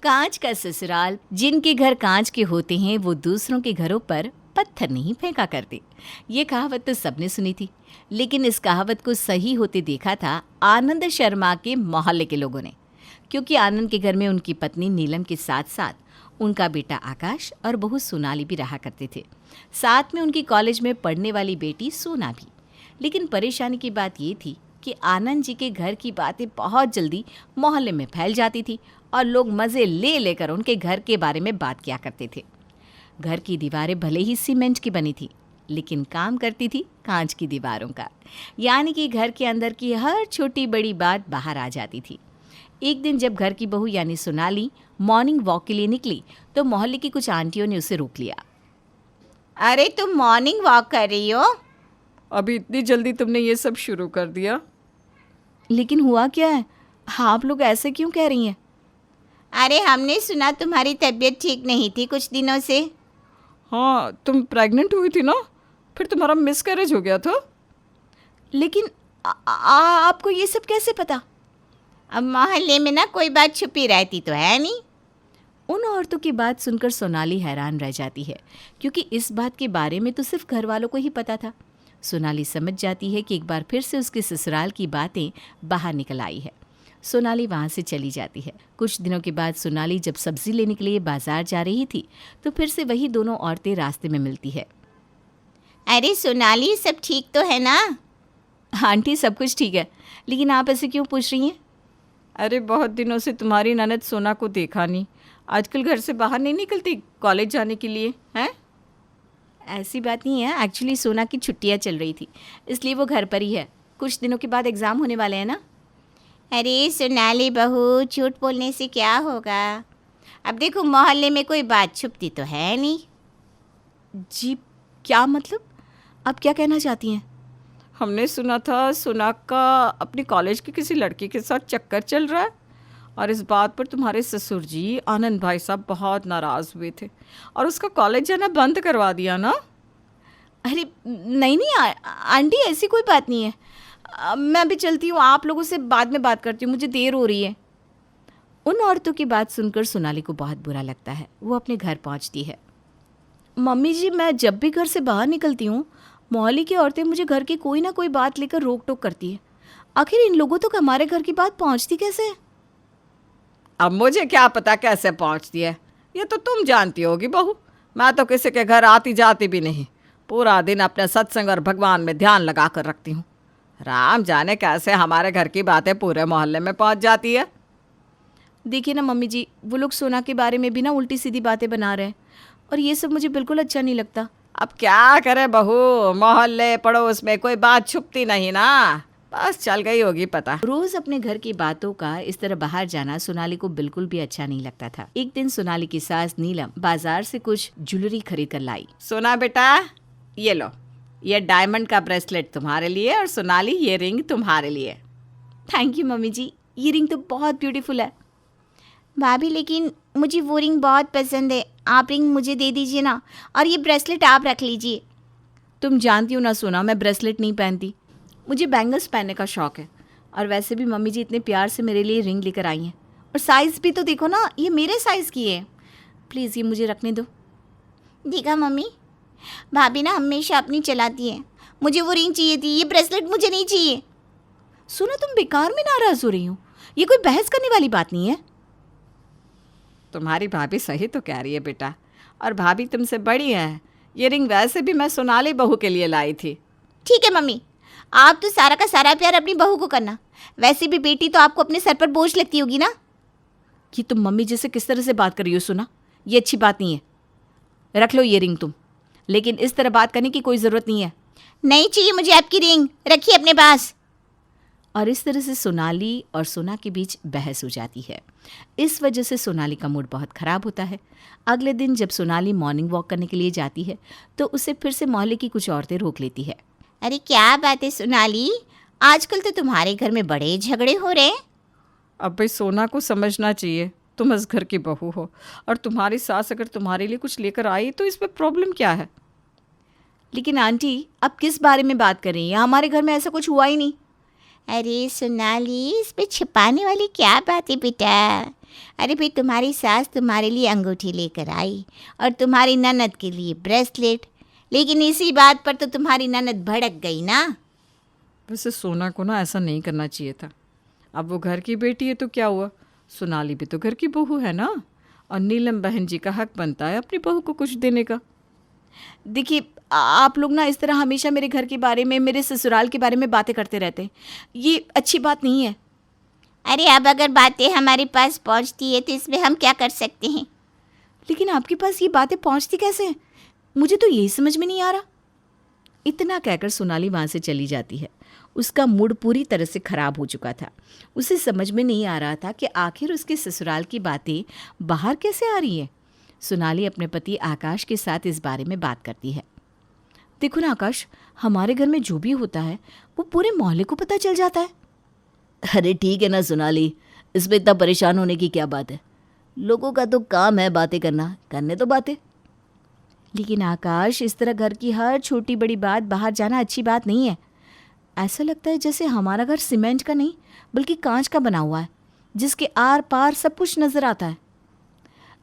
कांच का ससुराल। जिनके घर कांच के होते हैं वो दूसरों के घरों पर पत्थर नहीं फेंका करते। ये कहावत तो सबने सुनी थी, लेकिन इस कहावत को सही होते देखा था आनंद शर्मा के मोहल्ले के लोगों ने। क्योंकि आनंद के घर में उनकी पत्नी नीलम के साथ साथ उनका बेटा आकाश और बहू सोनाली भी रहा करते थे। साथ में उनकी कॉलेज में पढ़ने वाली बेटी सोना भी। लेकिन परेशानी की बात ये थी कि आनंद जी के घर की बातें बहुत जल्दी मोहल्ले में फैल जाती थी और लोग मज़े ले लेकर उनके घर के बारे में बात किया करते थे। घर की दीवारें भले ही सीमेंट की बनी थी, लेकिन काम करती थी कांच की दीवारों का। यानी कि घर के अंदर की हर छोटी बड़ी बात बाहर आ जाती थी। एक दिन जब घर की बहू यानी सोनाली मॉर्निंग वॉक के लिए निकली तो मोहल्ले की कुछ आंटियों ने उसे रोक लिया। अरे तुम मॉर्निंग वॉक कर रही हो? अभी इतनी जल्दी तुमने ये सब शुरू कर दिया? लेकिन हुआ क्या है? आप लोग ऐसे क्यों कह रही हैं? अरे हमने सुना तुम्हारी तबीयत ठीक नहीं थी कुछ दिनों से। हाँ, तुम प्रेग्नेंट हुई थी ना, फिर तुम्हारा मिसकैरेज हो गया था। लेकिन आपको ये सब कैसे पता? अब मोहल्ले में ना कोई बात छुपी रहती तो है नहीं। उन औरतों की बात सुनकर सोनाली हैरान रह जाती है, क्योंकि इस बात के बारे में तो सिर्फ घर वालों को ही पता था। सोनाली समझ जाती है कि एक बार फिर से उसके ससुराल की बातें बाहर निकल आई है। सोनाली वहाँ से चली जाती है। कुछ दिनों के बाद सोनाली जब सब्जी लेने के लिए बाजार जा रही थी तो फिर से वही दोनों औरतें रास्ते में मिलती है। अरे सोनाली, सब ठीक तो है ना? आंटी, सब कुछ ठीक है, लेकिन आप ऐसे क्यों पूछ रही हैं? अरे बहुत दिनों से तुम्हारी ननद सोना को देखा नहीं। आजकल घर से बाहर नहीं निकलती कॉलेज जाने के लिए, हैं? ऐसी बात नहीं है, एक्चुअली सोना की छुट्टियाँ चल रही थी, इसलिए वो घर पर ही है। कुछ दिनों के बाद एग्ज़ाम होने वाले हैं ना। अरे सोनाली बहू, झूठ बोलने से क्या होगा? अब देखो, मोहल्ले में कोई बात छुपती तो है नहीं। जी, क्या मतलब? आप क्या कहना चाहती हैं? हमने सुना था सोना का अपनी कॉलेज के किसी लड़की के साथ चक्कर चल रहा है, और इस बात पर तुम्हारे ससुर जी आनंद भाई साहब बहुत नाराज़ हुए थे और उसका कॉलेज जाना बंद करवा दिया ना। अरे नहीं नहीं आंटी, ऐसी कोई बात नहीं है। मैं अभी चलती हूँ, आप लोगों से बाद में बात करती हूँ, मुझे देर हो रही है। उन औरतों की बात सुनकर सोनाली को बहुत बुरा लगता है। वो अपने घर पहुँचती है। मम्मी जी, मैं जब भी घर से बाहर निकलती हूँ मोहल्ले की औरतें मुझे घर की कोई ना कोई बात लेकर रोक टोक करती है। आखिर इन लोगों तक हमारे घर की बात पहुँचती कैसे है? अब मुझे क्या पता कैसे पहुंचती है, ये तो तुम जानती होगी बहू। मैं तो किसी के घर आती जाती भी नहीं, पूरा दिन अपने सत्संग और भगवान में ध्यान लगा कर रखती हूँ। राम जाने कैसे हमारे घर की बातें पूरे मोहल्ले में पहुंच जाती है। देखिए ना मम्मी जी, वो लोग सोना के बारे में भी ना उल्टी सीधी बातें बना रहे हैं, और ये सब मुझे बिल्कुल अच्छा नहीं लगता। अब क्या करे बहू, मोहल्ले पड़ोस में कोई बात छुपती नहीं ना, बस चल गई होगी पता। रोज अपने घर की बातों का इस तरह बाहर जाना सोनाली को बिल्कुल भी अच्छा नहीं लगता था। एक दिन सोनाली की सास नीलम बाजार से कुछ ज्वेलरी खरीद कर लाई। सोना बेटा, ये लो, ये डायमंड का ब्रेसलेट तुम्हारे लिए, और सोनाली ये रिंग तुम्हारे लिए। थैंक यू मम्मी जी, ये रिंग तो बहुत ब्यूटीफुल है। भाभी, लेकिन मुझे वो रिंग बहुत पसंद है, आप रिंग मुझे दे दीजिए ना, और ये ब्रेसलेट आप रख लीजिए। तुम जानती हो ना सोना, मैं ब्रेसलेट नहीं पहनती, मुझे बैंगल्स पहनने का शौक़ है। और वैसे भी मम्मी जी इतने प्यार से मेरे लिए रिंग लेकर आई हैं, और साइज़ भी तो देखो ना, ये मेरे साइज़ की है। प्लीज़ ये मुझे रखने दो। देखा मम्मी, भाभी ना हमेशा अपनी चलाती है। मुझे वो रिंग चाहिए थी, ये ब्रेसलेट मुझे नहीं चाहिए। सुनो, तुम बेकार में नाराज़ हो रही हो, ये कोई बहस करने वाली बात नहीं है। तुम्हारी भाभी सही तो कह रही है बेटा, और भाभी तुमसे बड़ी है। ये रिंग वैसे भी मैं सोनाली बहू के लिए लाई थी। ठीक है मम्मी, आप तो सारा का सारा प्यार अपनी बहू को करना। वैसे भी बेटी तो आपको अपने सर पर बोझ लगती होगी ना। कि तुम मम्मी जैसे किस तरह से बात कर रही हो सोना, ये अच्छी बात नहीं है। रख लो ये रिंग तुम, लेकिन इस तरह बात करने की कोई ज़रूरत नहीं है। नहीं चाहिए मुझे आपकी रिंग, रखिए अपने पास। और इस तरह से सोनाली और सोना के बीच बहस हो जाती है। इस वजह से सोनाली का मूड बहुत ख़राब होता है। अगले दिन जब सोनाली मॉर्निंग वॉक करने के लिए जाती है तो उसे फिर से मोहल्ले की कुछ औरतें रोक लेती है। अरे क्या बात है सोनाली, आजकल तो तुम्हारे घर में बड़े झगड़े हो रहे हैं। अब भाई सोना को समझना चाहिए, तुम इस घर की बहू हो, और तुम्हारी सास अगर तुम्हारे लिए कुछ लेकर आई तो इसमें प्रॉब्लम क्या है? लेकिन आंटी, अब किस बारे में बात कर रही हैं? हमारे घर में ऐसा कुछ हुआ ही नहीं। अरे सोनाली, इस पे छिपाने वाली क्या बात है बेटा? अरे भाई, तुम्हारी सास तुम्हारे लिए अंगूठी लेकर आई और तुम्हारी ननद के लिए ब्रेसलेट, लेकिन इसी बात पर तो तुम्हारी ननद भड़क गई ना। वैसे सोना को ना ऐसा नहीं करना चाहिए था। अब वो घर की बेटी है तो क्या हुआ, सोनाली भी तो घर की बहू है ना, और नीलम बहन जी का हक बनता है अपनी बहू को कुछ देने का। देखिए, आप लोग ना इस तरह हमेशा मेरे घर के बारे में, मेरे ससुराल के बारे में बातें करते रहते हैं। ये अच्छी बात नहीं है। अरे अब अगर बातें हमारे पास पहुंचती है तो इसमें हम क्या कर सकते हैं। लेकिन आपके पास ये बातें पहुंचती कैसे हैं? मुझे तो यही समझ में नहीं आ रहा। इतना कहकर सोनाली वहाँ से चली जाती है। उसका मूड पूरी तरह से खराब हो चुका था। उसे समझ में नहीं आ रहा था कि आखिर उसके ससुराल की बातें बाहर कैसे आ रही हैं। सोनाली अपने पति आकाश के साथ इस बारे में बात करती है। देखो ना आकाश, हमारे घर में जो भी होता है वो पूरे मोहल्ले को पता चल जाता है। अरे ठीक है ना सोनाली, इसमें इतना परेशान होने की क्या बात है। लोगों का तो काम है बातें करना, करने तो बातें। लेकिन आकाश, इस तरह घर की हर छोटी बड़ी बात बाहर जाना अच्छी बात नहीं है। ऐसा लगता है जैसे हमारा घर सीमेंट का नहीं बल्कि कांच का बना हुआ है, जिसके आर पार सब कुछ नजर आता है।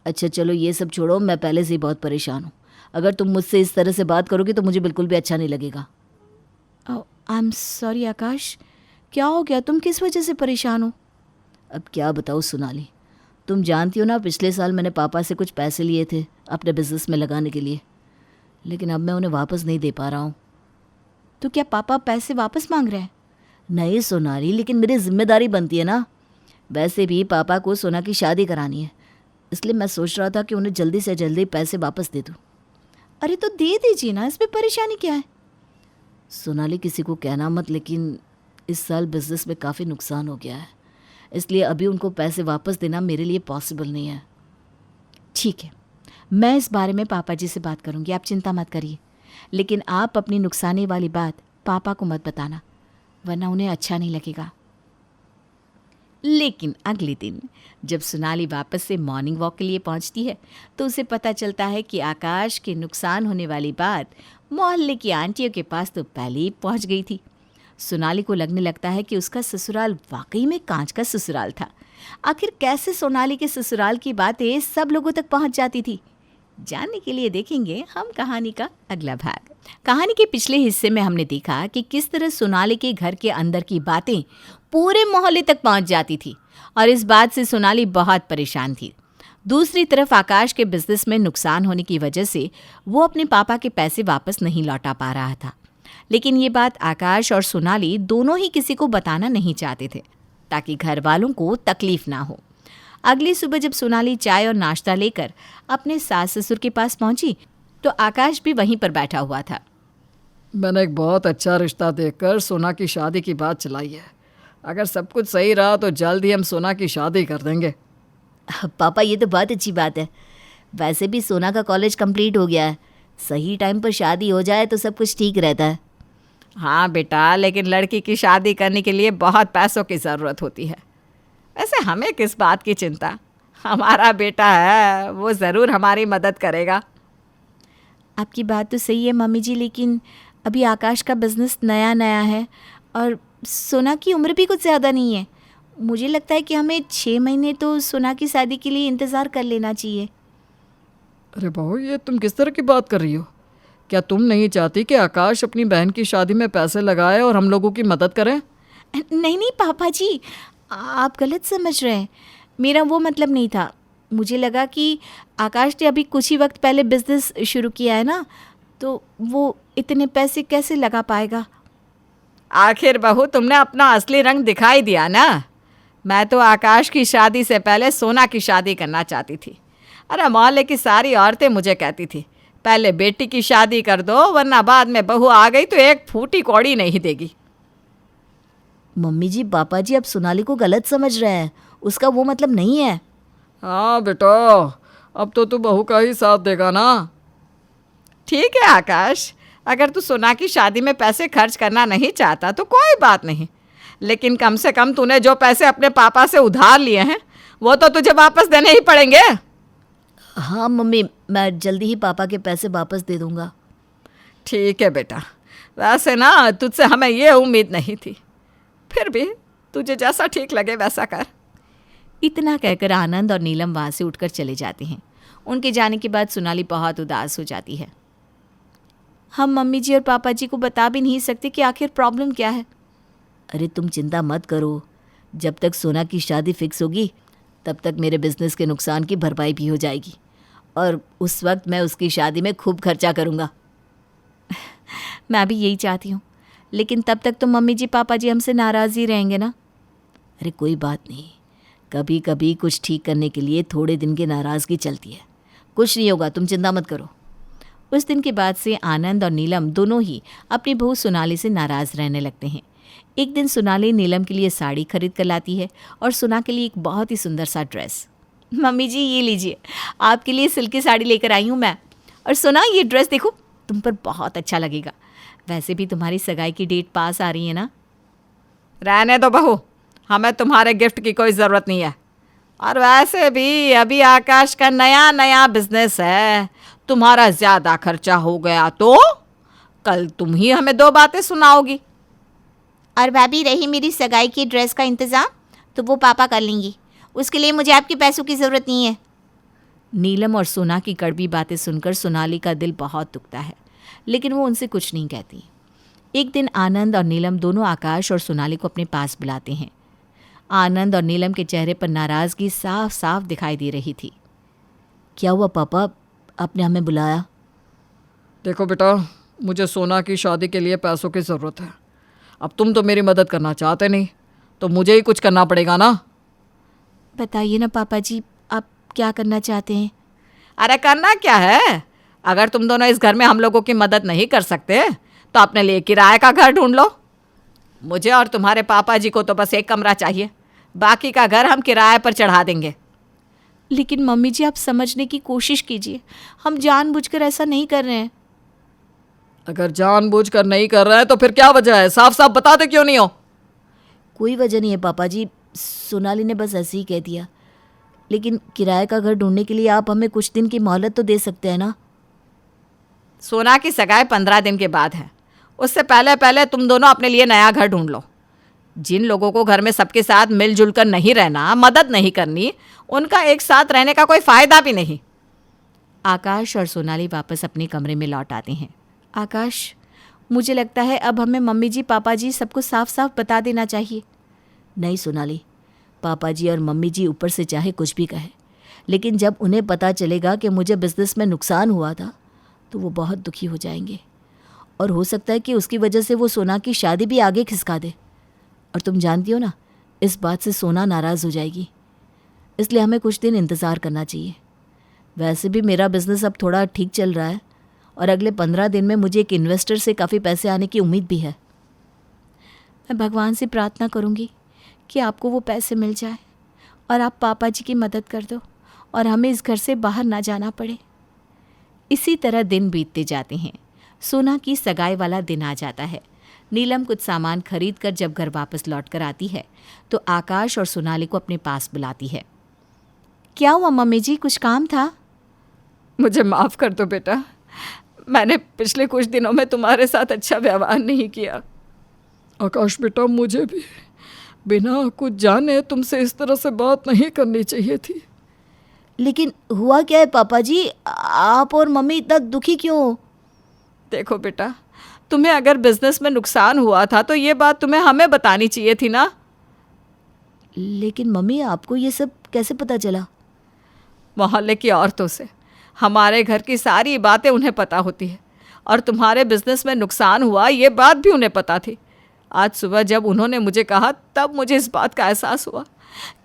अच्छा चलो ये सब छोड़ो, मैं पहले से ही बहुत परेशान हूँ। अगर तुम मुझसे इस तरह से बात करोगे तो मुझे बिल्कुल भी अच्छा नहीं लगेगा। आई एम सॉरी आकाश, क्या हो गया? तुम किस वजह से परेशान हो? अब क्या बताऊँ सोनाली, तुम जानती हो ना पिछले साल मैंने पापा से कुछ पैसे लिए थे अपने बिजनेस में लगाने के लिए, लेकिन अब मैं उन्हें वापस नहीं दे पा रहा हूँ। तो क्या पापा पैसे वापस मांग रहे हैं? नहीं सोनाली, लेकिन मेरी जिम्मेदारी बनती है ना। वैसे भी पापा को सोना की शादी करानी है, इसलिए मैं सोच रहा था कि उन्हें जल्दी से जल्दी पैसे वापस दे दूँ। अरे तो दे दीजिए ना, इसमें परेशानी क्या है? सोनाली किसी को कहना मत, लेकिन इस साल बिजनेस में काफ़ी नुकसान हो गया है, इसलिए अभी उनको पैसे वापस देना मेरे लिए पॉसिबल नहीं है। ठीक है, मैं इस बारे में पापा जी से बात करूंगी, आप चिंता मत करिए। लेकिन आप अपनी नुकसानी वाली बात पापा को मत बताना, वरना उन्हें अच्छा नहीं लगेगा। लेकिन अगले दिन जब सोनाली वापस से मॉर्निंग वॉक के लिए पहुंचती है तो उसे पता चलता है कि आकाश के नुकसान होने वाली बात मोहल्ले की आंटियों के पास तो पहले ही पहुंच गई थी। सोनाली को लगने लगता है कि उसका ससुराल वाकई में कांच का ससुराल था। आखिर कैसे सोनाली के ससुराल की बातें सब लोगों तक पहुंच जाती थी? जानने के लिए देखेंगे हम कहानी का अगला भाग। कहानी के पिछले हिस्से में हमने देखा कि किस तरह सोनाली के घर के अंदर की बातें पूरे मोहल्ले तक पहुंच जाती थी और इस बात से सोनाली बहुत परेशान थी। दूसरी तरफ आकाश के बिजनेस में नुकसान होने की वजह से वो अपने पापा के पैसे वापस नहीं लौटा पा रहा था। लेकिन ये बात आकाश और सोनाली दोनों ही किसी को बताना नहीं चाहते थे ताकि घर वालों को तकलीफ ना हो। अगली सुबह जब सोनाली चाय और नाश्ता लेकर अपने सास ससुर के पास पहुंची तो आकाश भी वहीं पर बैठा हुआ था। मैंने एक बहुत अच्छा रिश्ता देखकर सोना की शादी की बात चलाई है। अगर सब कुछ सही रहा तो जल्द ही हम सोना की शादी कर देंगे। पापा ये तो बहुत अच्छी बात है। वैसे भी सोना का कॉलेज कंप्लीट हो गया है, सही टाइम पर शादी हो जाए तो सब कुछ ठीक रहता है। हाँ बेटा, लेकिन लड़की की शादी करने के लिए बहुत पैसों की ज़रूरत होती है। वैसे हमें किस बात की चिंता, हमारा बेटा है, वो ज़रूर हमारी मदद करेगा। आपकी बात तो सही है मम्मी जी, लेकिन अभी आकाश का बिजनेस नया नया है और सोना की उम्र भी कुछ ज़्यादा नहीं है। मुझे लगता है कि हमें 6 महीने तो सोना की शादी के लिए इंतज़ार कर लेना चाहिए। अरे बहू, ये तुम किस तरह की बात कर रही हो? क्या तुम नहीं चाहती कि आकाश अपनी बहन की शादी में पैसे लगाए और हम लोगों की मदद करें? नहीं नहीं पापा जी, आप गलत समझ रहे हैं। मेरा वो मतलब नहीं था। मुझे लगा कि आकाश ने अभी कुछ ही वक्त पहले बिजनेस शुरू किया है ना, तो वो इतने पैसे कैसे लगा पाएगा। आखिर बहू, तुमने अपना असली रंग दिखाई दिया ना। मैं तो आकाश की शादी से पहले सोना की शादी करना चाहती थी। अरे मोहल्ले की सारी औरतें मुझे कहती थी पहले बेटी की शादी कर दो, वरना बाद में बहू आ गई तो एक फूटी कौड़ी नहीं देगी। मम्मी जी, पापा जी अब सोनाली को गलत समझ रहे हैं, उसका वो मतलब नहीं है। हाँ बेटा, अब तो तू बहू का ही साथ देगा ना। ठीक है आकाश, अगर तू सोना की शादी में पैसे खर्च करना नहीं चाहता तो कोई बात नहीं, लेकिन कम से कम तूने जो पैसे अपने पापा से उधार लिए हैं वो तो तुझे वापस देने ही पड़ेंगे। हाँ मम्मी, मैं जल्दी ही पापा के पैसे वापस दे दूंगा। ठीक है बेटा, वैसे ना तुझसे हमें ये उम्मीद नहीं थी, फिर भी तुझे जैसा ठीक लगे वैसा कर। इतना कहकर आनंद और नीलम वहाँ से उठकर चले जाते हैं। उनके जाने के बाद सोनाली बहुत उदास हो जाती है। हम मम्मी जी और पापा जी को बता भी नहीं सकते कि आखिर प्रॉब्लम क्या है। अरे तुम चिंता मत करो, जब तक सोना की शादी फिक्स होगी तब तक मेरे बिजनेस के नुकसान की भरपाई भी हो जाएगी और उस वक्त मैं उसकी शादी में खूब खर्चा करूँगा। मैं भी यही चाहती हूँ, लेकिन तब तक तो मम्मी जी पापा जी हमसे नाराज़ ही रहेंगे ना। अरे कोई बात नहीं, कभी कभी कुछ ठीक करने के लिए थोड़े दिन की नाराज़गी चलती है, कुछ नहीं होगा, तुम चिंता मत करो। उस दिन के बाद से आनंद और नीलम दोनों ही अपनी बहू सोनाली से नाराज़ रहने लगते हैं। एक दिन सोनाली नीलम के लिए साड़ी खरीद कर लाती है और सोना के लिए एक बहुत ही सुंदर सा ड्रेस। मम्मी जी ये लीजिए, आपके लिए सिल्की साड़ी लेकर आई हूँ मैं। और सोना ये ड्रेस देखो, तुम पर बहुत अच्छा लगेगा। वैसे भी तुम्हारी सगाई की डेट पास आ रही है ना। रहने दो बहू, हमें तुम्हारे गिफ्ट की कोई ज़रूरत नहीं है। और वैसे भी अभी आकाश का नया नया बिजनेस है, तुम्हारा ज़्यादा खर्चा हो गया तो कल तुम ही हमें 2 बातें सुनाओगी। और भाभी रही मेरी सगाई की ड्रेस का इंतज़ाम, तो वो पापा कर लेंगी, उसके लिए मुझे आपके पैसों की ज़रूरत नहीं है। नीलम और सोना की कड़वी बातें सुनकर सोनाली का दिल बहुत दुखता है, लेकिन वो उनसे कुछ नहीं कहती। एक दिन आनंद और नीलम दोनों आकाश और सोनाली को अपने पास बुलाते हैं। आनंद और नीलम के चेहरे पर नाराज़गी साफ साफ दिखाई दे रही थी। क्या हुआ पापा, आपने हमें बुलाया? देखो बेटा, मुझे सोना की शादी के लिए पैसों की ज़रूरत है। अब तुम तो मेरी मदद करना चाहते नहीं, तो मुझे ही कुछ करना पड़ेगा ना। बताइए ना पापा जी, आप क्या करना चाहते हैं? अरे करना क्या है, अगर तुम दोनों इस घर में हम लोगों की मदद नहीं कर सकते तो अपने लिए किराए का घर ढूंढ लो। मुझे और तुम्हारे पापा जी को तो बस एक कमरा चाहिए, बाकी का घर हम किराए पर चढ़ा देंगे। लेकिन मम्मी जी आप समझने की कोशिश कीजिए, हम जानबूझकर ऐसा नहीं कर रहे हैं। अगर जानबूझकर नहीं कर रहे हैं तो फिर क्या वजह है, साफ साफ बताते क्यों नहीं हो? कोई वजह नहीं है पापा जी, सोनाली ने बस ऐसे ही कह दिया। लेकिन किराए का घर ढूंढने के लिए आप हमें कुछ दिन की मोहलत तो दे सकते हैं ना। सोना की सगाई 15 दिन के बाद है, उससे पहले पहले तुम दोनों अपने लिए नया घर ढूंढ लो। जिन लोगों को घर में सबके साथ मिलजुल कर नहीं रहना, मदद नहीं करनी, उनका एक साथ रहने का कोई फ़ायदा भी नहीं। आकाश और सोनाली वापस अपने कमरे में लौट आते हैं। आकाश, मुझे लगता है अब हमें मम्मी जी पापा जी सबको साफ साफ बता देना चाहिए। नहीं सोनाली, पापा जी और मम्मी जी ऊपर से चाहे कुछ भी कहे, लेकिन जब उन्हें पता चलेगा कि मुझे बिजनेस में नुकसान हुआ था तो वो बहुत दुखी हो जाएंगे और हो सकता है कि उसकी वजह से वो सोना की शादी भी आगे खिसका दे। और तुम जानती हो ना, इस बात से सोना नाराज़ हो जाएगी, इसलिए हमें कुछ दिन इंतज़ार करना चाहिए। वैसे भी मेरा बिज़नेस अब थोड़ा ठीक चल रहा है और अगले 15 दिन में मुझे एक इन्वेस्टर से काफ़ी पैसे आने की उम्मीद भी है। मैं भगवान से प्रार्थना करूँगी कि आपको वो पैसे मिल जाए और आप पापा जी की मदद कर दो और हमें इस घर से बाहर ना जाना पड़े। इसी तरह दिन बीतते जाते हैं। सोना की सगाई वाला दिन आ जाता है। नीलम कुछ सामान खरीद कर जब घर वापस लौट कर आती है तो आकाश और सोनाली को अपने पास बुलाती है। क्या हुआ मम्मी जी, कुछ काम था? मुझे माफ़ कर दो बेटा, मैंने पिछले कुछ दिनों में तुम्हारे साथ अच्छा व्यवहार नहीं किया। आकाश बेटा, मुझे भी बिना कुछ जाने तुमसे इस तरह से बात नहीं करनी चाहिए थी। लेकिन हुआ क्या है पापा जी, आप और मम्मी इतना दुखी क्यों हो? देखो बेटा, तुम्हें अगर बिजनेस में नुकसान हुआ था तो ये बात तुम्हें हमें बतानी चाहिए थी ना। लेकिन मम्मी, आपको ये सब कैसे पता चला? मोहल्ले की औरतों से। हमारे घर की सारी बातें उन्हें पता होती है और तुम्हारे बिजनेस में नुकसान हुआ ये बात भी उन्हें पता थी। आज सुबह जब उन्होंने मुझे कहा तब मुझे इस बात का एहसास हुआ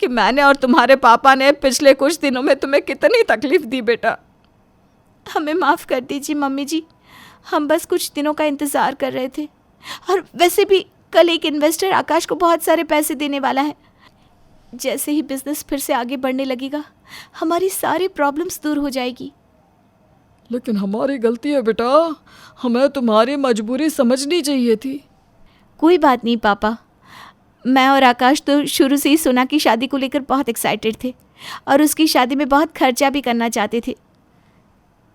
कि मैंने और तुम्हारे पापा ने पिछले कुछ दिनों में तुम्हें कितनी तकलीफ दी बेटा। हमें माफ़ कर दीजिए मम्मी जी, हम बस कुछ दिनों का इंतज़ार कर रहे थे। और वैसे भी कल एक इन्वेस्टर आकाश को बहुत सारे पैसे देने वाला है। जैसे ही बिजनेस फिर से आगे बढ़ने लगेगा हमारी सारी प्रॉब्लम्स दूर हो जाएगी। लेकिन हमारी गलती है बेटा, हमें तुम्हारी मजबूरी समझनी चाहिए थी। कोई बात नहीं पापा, मैं और आकाश तो शुरू से ही सोना की शादी को लेकर बहुत एक्साइटेड थे और उसकी शादी में बहुत खर्चा भी करना चाहते थे।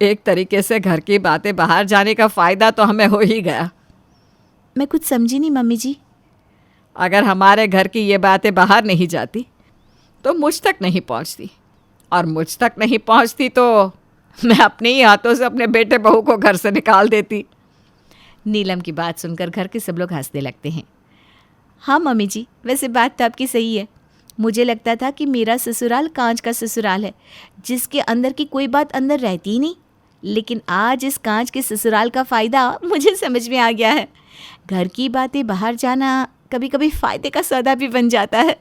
एक तरीके से घर की बातें बाहर जाने का फ़ायदा तो हमें हो ही गया। मैं कुछ समझी नहीं मम्मी जी। अगर हमारे घर की ये बातें बाहर नहीं जाती तो मुझ तक नहीं पहुंचती, और मुझ तक नहीं पहुंचती तो मैं अपने ही हाथों से अपने बेटे बहू को घर से निकाल देती। नीलम की बात सुनकर घर के सब लोग हंसने लगते हैं। हाँ मम्मी जी, वैसे बात तो आपकी सही है। मुझे लगता था कि मेरा ससुराल कांच का ससुराल है, जिसके अंदर की कोई बात अंदर रहती ही नहीं। लेकिन आज इस कांच के ससुराल का फ़ायदा मुझे समझ में आ गया है। घर की बातें बाहर जाना कभी कभी फ़ायदे का सौदा भी बन जाता है।